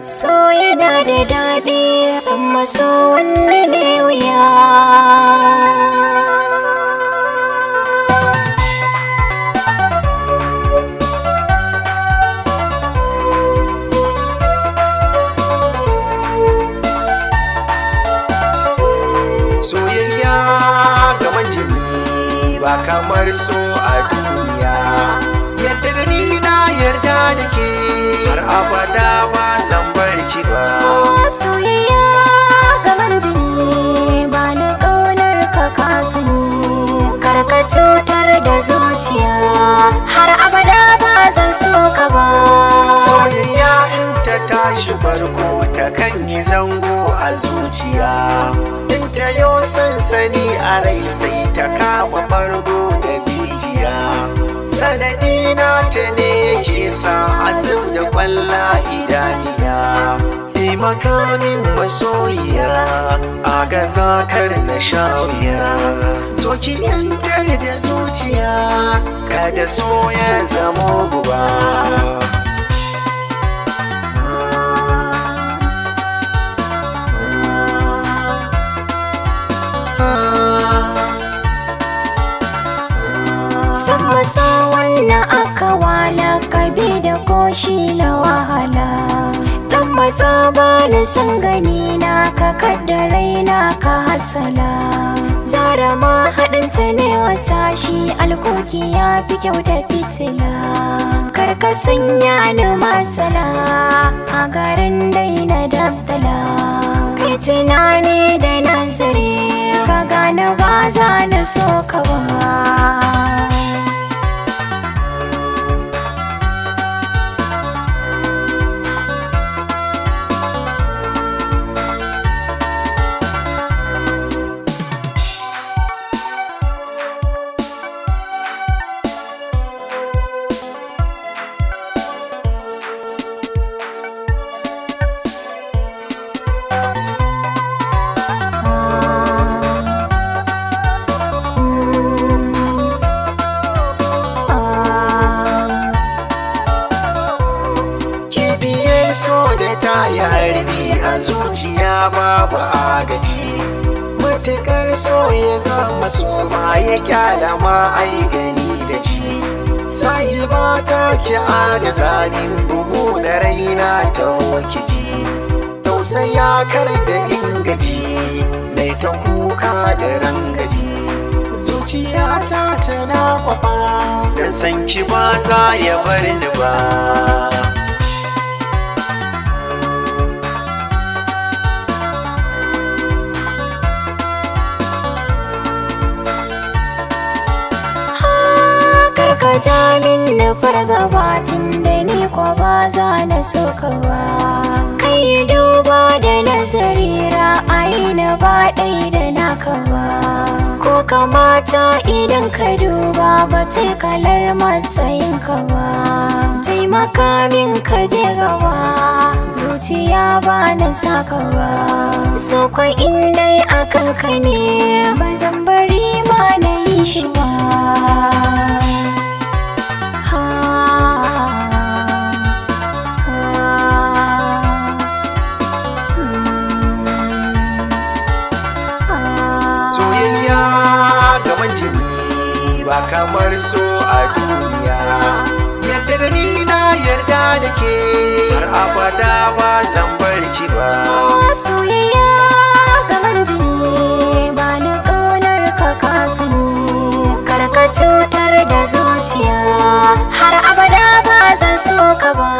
So yana da daɗi, san maso wanne ne wuya. Soyayya gaban jini ba kamar so a duniya. Yadda da ni na yarda da ke har abada ba zan bar ki ba. Soyayya gaban jini ba na ƙaunar ka kasani, kar ka cutar da zuciya har abada ba zan so ka ba. Soyayya in ta tashi farko ta kan yi zango a zuciya, in ta yo sansani a rai sai ta kama bargo da jijiya. Sanadina ta ne yake sa a zub da kwalla idaniya. Taimaka min masoyiya a gaza kar na sha wuya. So ki yantar da zuciya kada so ya zamo guba. San maso wannan aka wala kabi da koshi na wahala. Dan matsa ba na san gani na ka kadda raina ka hassala. Zara ma haɗinta ne wata shi alkoki ya fi kyau da fitila. Kar ka sanya ni masala a garin daina dabdala. Kai tunani da nazari ka gane ba za na so ka ba. So da ta yi harbi a zuciya babu agaji. Matuƙar so ya zama so ma ya kyala ma ai gani da ji. Sahiba ta ki aga zalin bugu na raina ta wakiji. Tausaya kar da ingaji mai ta kuka da rangaji. Zuciyata tana kwafa dan san ki ba za ya bar ni ba. Ka jamin na fargaba tun da ni ko ba za na so ka ba. Kai duba da nazari ra'ayi na ba ɗai da naka ba. Ko kamata idan ka duba ba ta kalar matsayin ka ba. Taimaka min ka je gaba zuciya ba na saka ba. So kwa indai akan ka ne ba zan bari ma na yi shi ba. Ba kamar so a duniya. Yadda da ni na yarda da ke har abada ba zan bar ki ba. Soyayya gaban jini ba na ƙaunar ka kasani, kar ka cutar da zuciya har abada ba zan so ka ba.